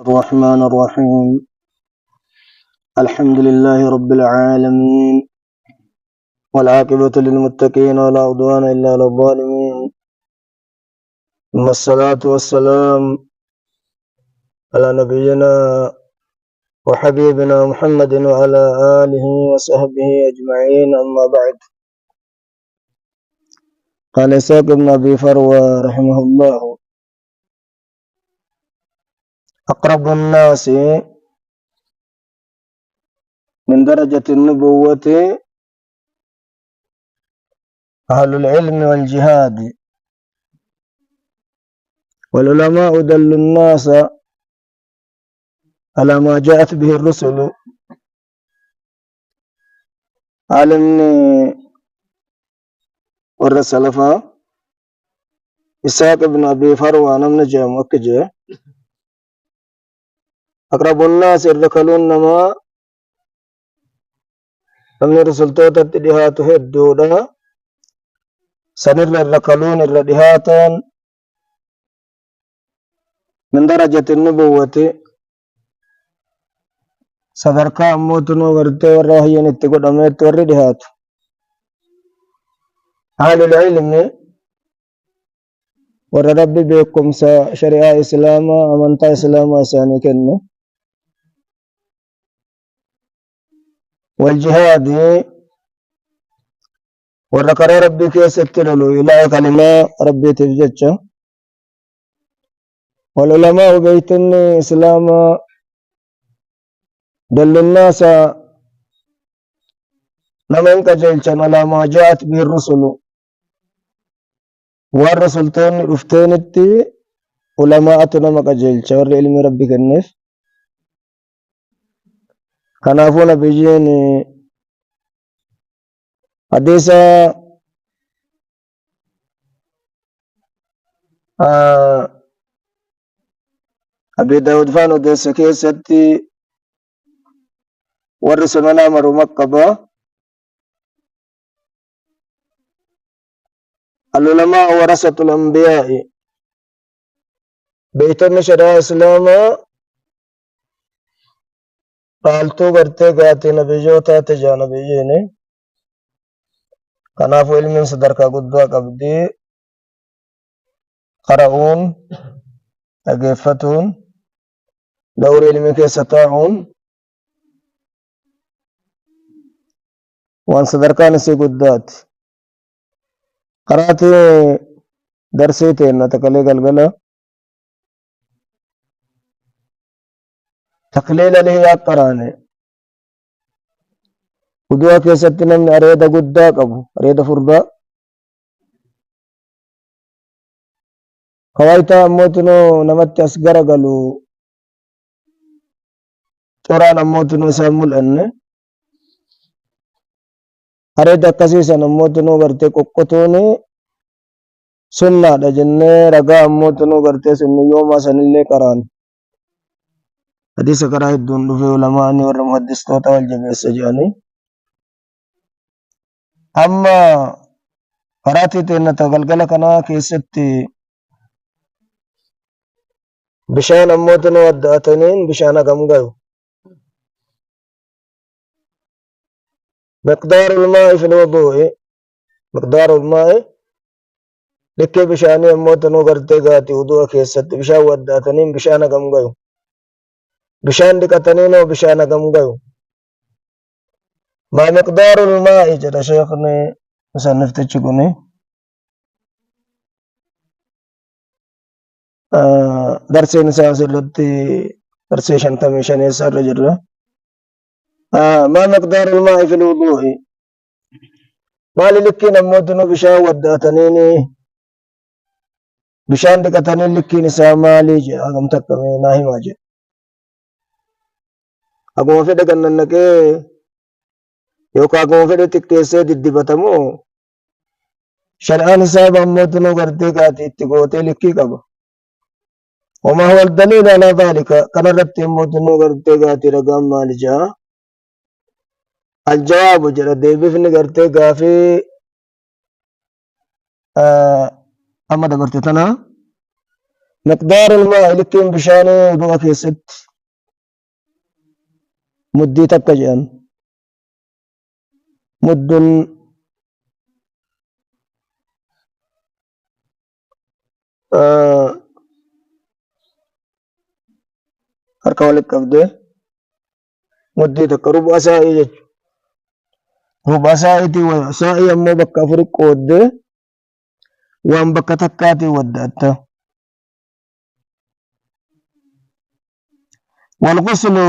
الرحمن الرحيم. الحمد لله رب العالمين، والعاقبة للمتقين ولا عدوان إلا على الظالمين، ثم الصلاة والسلام على نبينا وحبيبنا محمد وعلى آله وصحبه أجمعين، أما بعد. قال إسحاق بن أبي فروة رحمه الله: أقرب الناس من درجة النبوة أهل العلم والجهاد، والعلماء دلوا الناس على ما جاءت به الرسل. علمني والرسل إسحاق بن أبي فروة نمنا جام وكجه أقرب الناس الركلون نما نمنا رسل توتا تدهاتو هدودا سنر الركلون الردهاتان من درجة النبوة صدركا أموتنو ورتي والراهيين اتقود أميت والردهات. أهل العلم وربي بكم شريعة إسلاما أمنتا إسلاما ساني كنه، والجهاد ورقر ربي كيست لولو إلى كلمة ربي تفجتش، والعلماء بيتني إسلاما دل الناس نمن كجلشن على ما جاءت به الرسل، والرسل تاني رفتينتي علماء نما كجلش ور علم ربي كنف. كنافو نبيين حديثا أبي داود فانو ديس كيستي ورسل منامر مكبا العلماء ورثة الأنبياء. بيتنا شرع إسلاما قالتو برتي قاتي نبيجوتا تجا نبيجيني. كنافو علم صدركا قدوا قبدي قرؤون أقفتون دور علم كيستاعون وان صدركا نسي قدات قراتي درسيتي نتكلي قلقلا تقليل له يا قراني قدوا كيستي نمني أريد قدا قبو أريد فردا قوايتا أموتنو نمت أسقر قلو توران أموتنو سامل أني أريد أكسيسا أموتنو برتي قطوني سنة جنة رقا أموتنو برتي سنة يوما سنلي قران حديث قرأ الدون في علماء والمحدث توتا والجميع السجاني. أما قراتي تينا تغلقل كنا كيستي بشان أموتنو ودأتنين بشانا قمقايو مقدار الماء في الوضوء، مقدار الماء لكي بشاني أموتنو قرتي قاتي وضوء كيستي بشان ودأتنين بشانا قمقايو بشان دكتنين وبشانا قمقايو. ما مقدار الماء جدا شيخني مصنف تشكوني درسي نساء سلطي درسي شنتمي شني سر جرة. ما مقدار الماء في الوضوء ما لكي نموتنو بشان وداتنيني بشان دكتنين لكي نساء مالي جا أغم تكمي ناهي ماجي أقوم في دكان ننكي يوكا أقوم في دكتيسي ددبتمو شرعان سابا أموتنو قرتي قاتي اتقوتي لكي قبا. وما هو الدليل على ذلك؟ كان ربتي أموتنو قرتي قاتي رقام مالي جا. الجواب جرى ديبفني قرتي قافي أما دبرتي تنا مقدار الماء لكن بشاني وضوء كيست مدي تكجان مد harka walitti qabdee muddii takka rub'a saa'ii jechuudha. Rub'a saa'iitii saa'ii ammoo bakka afuri qooddee waan bakka takkaatiin wadda'atta. Walquslu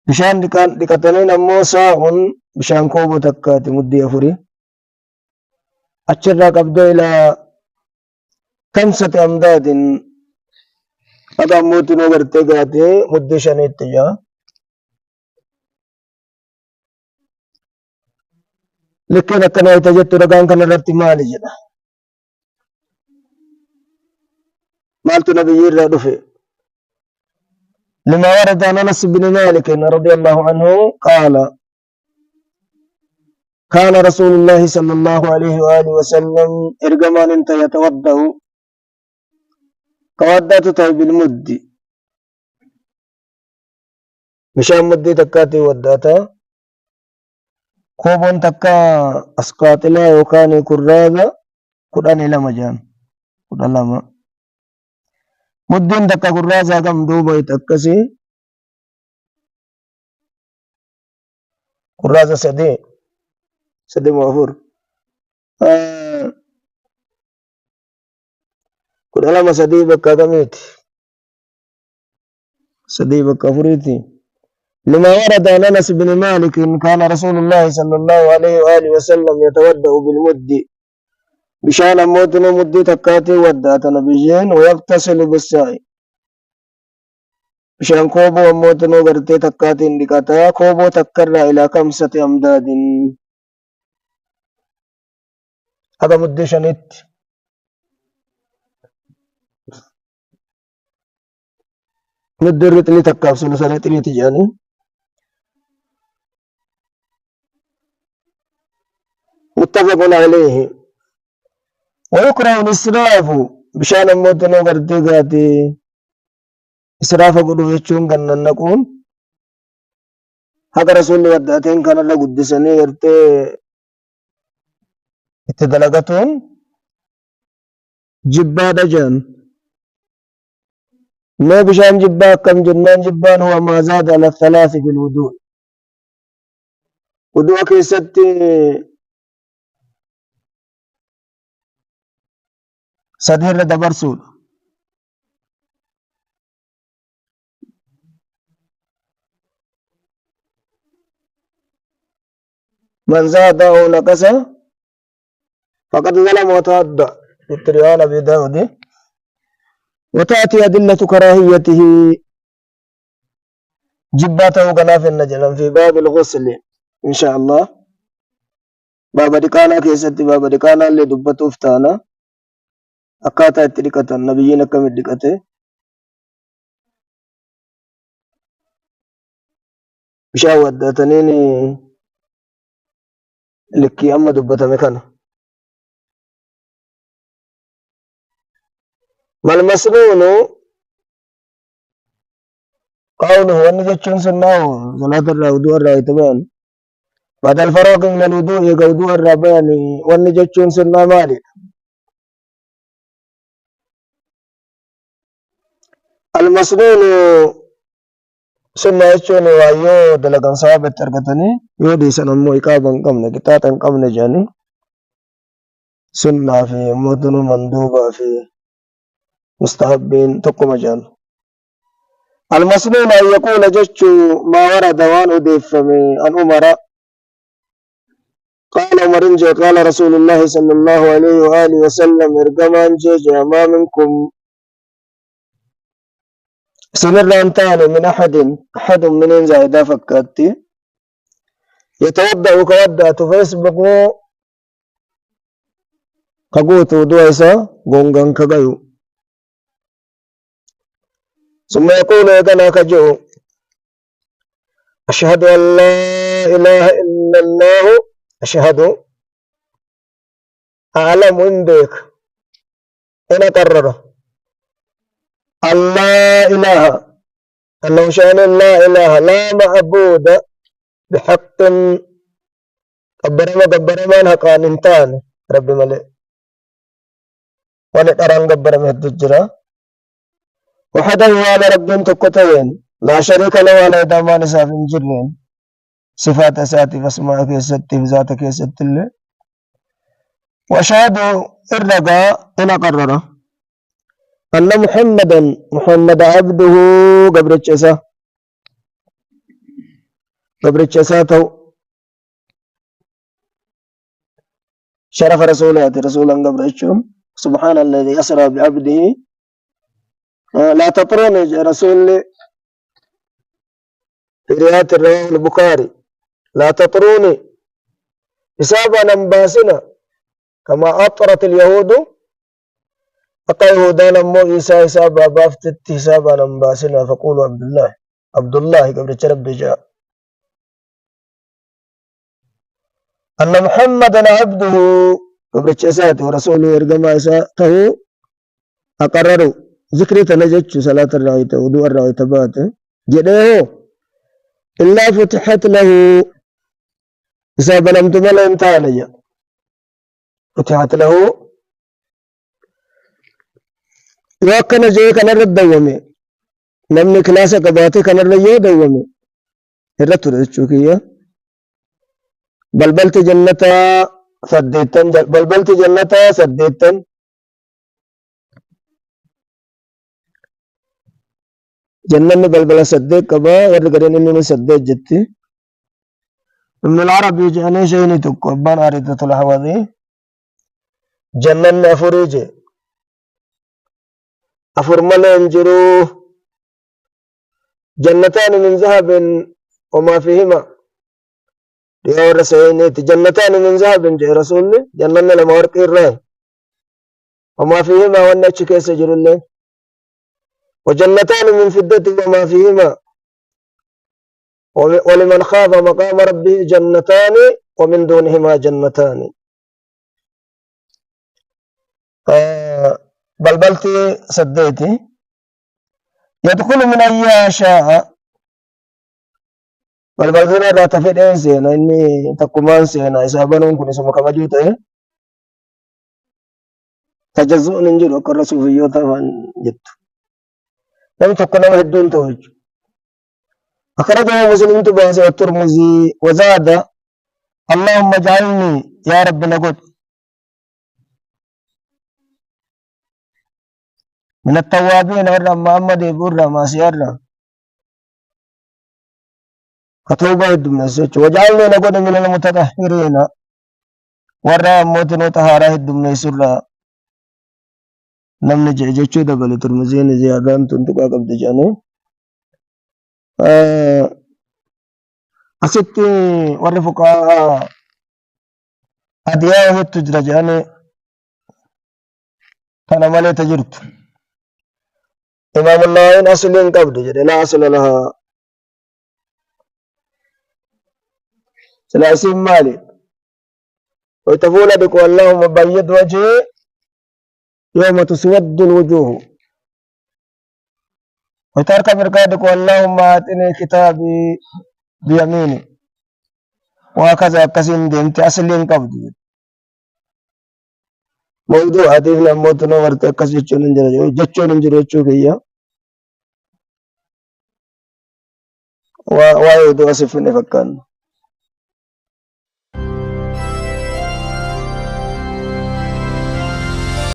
bishaan dhiqataniin ammoo saa'un bishaan kooboo takkaati muddii afuri. Achirraa qabdee ilaa kamsati amdaatiin akka ammootiin agartee gaatee muddii shaniitti jaa. Likkeen akkana itti jettu ragaan kanarratti maali jedha. Maaltu nabiyyi irraa dhufe. لما ورد عن انس بن مالك رضي الله عنه قال كان رسول الله صلى الله عليه واله وسلم ارجمان انت يتوضا كودات بالمد مشان مدي تكاتي وداتا كوبون تكا اسقاطلا وكان كراذا كدان لما جان كدان لما مدين تكا كراذا كم دوبا يتكسي كراذا سدي موفور كدان لما سدي بكا كميت سدي بكا فريتي لما ورد عن انس بن مالك كان رسول الله صلى الله عليه واله وسلم يتودأ بالمد بشان موتنا مدي تكاتي ودات نبيين ويغتسل بالساء بشان كوبو موتنا غرتي تكاتي اندكاتا كوبو تكرر الى خمسة امداد هذا مدي شنيت مدي الرتلي تكاف سنة تجاني متفق عليه ويكره الإسراف بشان موتنا غرتي غاتي إسراف قدو يچون كنن نقول هذا رسول وداتين كان الله قدسني غرتي اتدلقتون جبا دجان ما بشان جبا كم جنان جبان هو ما زاد على الثلاث في الوضوء وضوء كيستي سدير دبرسول من زاد أو نقص فقد ظلم وتعدى في التريان أبي داود وتأتي أدلة كراهيته جباته كناف النجل في باب الغسل إن شاء الله باب دكانا كيست باب دكانا اللي دبته افتانا أكاتا التركة النبيين كم الدكته بشاوة داتنين لكي أما دبته مكانه ما المسنون قوله أن جتشون سناه صلاة الوضوء الرائتبان بعد الفراغ من الوضوء يقودوا الرابان وأن جتشون سناه مالي المسنون سنة جتشون وأيو دلقان صحابة تركتني يودي سنمو إقابا قمنا كتاتا قمنا جاني سنة في مدن مندوبة في مستحبين تقوم جان المسنون أن يقول جتشو ما ورد وان أضيف عن عمر قال عمر قال رسول الله صلى الله عليه وآله وسلم ارجمان جيجا ما منكم سنر أنتان من أحد من زائدة فكاتي يتوضأ كودأ فيسبق كقوت ودويسا غونغان كغيو ثم يقول يدنا كجو أشهد أن لا إله إلا الله أشهد أعلم عندك أنا قرر الله إله أنه شأن لا إله لا معبود بحق قبرما حقان انتان ربي ملئ ونقران قبرما الدجرة وحده على رب تقتين لا شريك له ولا دامان ساف جرين صفات ساتي فاسماء كيست في ذات كيست الله وأشهد الرقاء إن قرر أن محمد عبده قبر الجسا شرف رسولا قبر الجسم سبحان الذي أسرى بعبده لا تطروني رسول في رواية الرواه البخاري لا تطروني حسابا نمباسنا كما أطرت اليهود أقا يهودان أمو إيسا حسابا بافتت حسابا نمباسنا فقولوا عبد الله قبل ربي جاء أن محمدا عبده قبل جساته ورسوله يرقما إساته أقرروا ذكري تنجج صلاة الرعية ودوء الرعية باته جده إلا فتحت له حسابا لم تمل انتانيا فتحت له وكان جاي كان الردومي نمني كلاسة قباتي كان الريو دومي الرتو رجوكية بلبلت جنة سديتن جنة بلبل سديت كبا ورقرين إنني سديت جتي من العرب يجعني شيني تكو أبان عريضة الحواذي جنة أفريجي أفرمل انجروه جنتان من ذهب وما فيهما يا رسولي جنتان من ذهب جاء رسولي جنة لما ورق الرأي وما فيهما والنتش كيس جرولي وجنتان من فضة وما فيهما ولمن خاف مقام ربه جنتان ومن دونهما جنتان بلبلتي سديتي يدخل من أي شاء بلبلتنا لا تفيد سينا إني تقومان سينا إسابانون كن اسمه كما جوته تجزؤ ننجر وكرة صوفيوتا جت لم تكن مهدون توج أخرجه مسلم تباسي الترمذي وزاد اللهم اجعلني يا رب نقول من التوابين ورّا محمد برّا ما سيرّا كتوبة الدمنسة وجعلني نقول من المتطهرين ورّا موتن وطهارة الدمنسة نمني جيجو دبل ترمزين زيادان تنتقى قبض جاني أستي ورّفقا أدياه التجرى جاني كان مالي تجرت إمام الله إن أصل قبض جاني لا أصل لها سلاسين مالي ويتفول بك اللهم بيض وجهي يوم تسود الوجوه وترك بركاتك اللهم آتني كتابي بيميني وهكذا كسين ديمتي أصلين قبض موضوع هذه لموتنا ورتكس جتشون انجر جتشوكيا ويودو أسفني فكان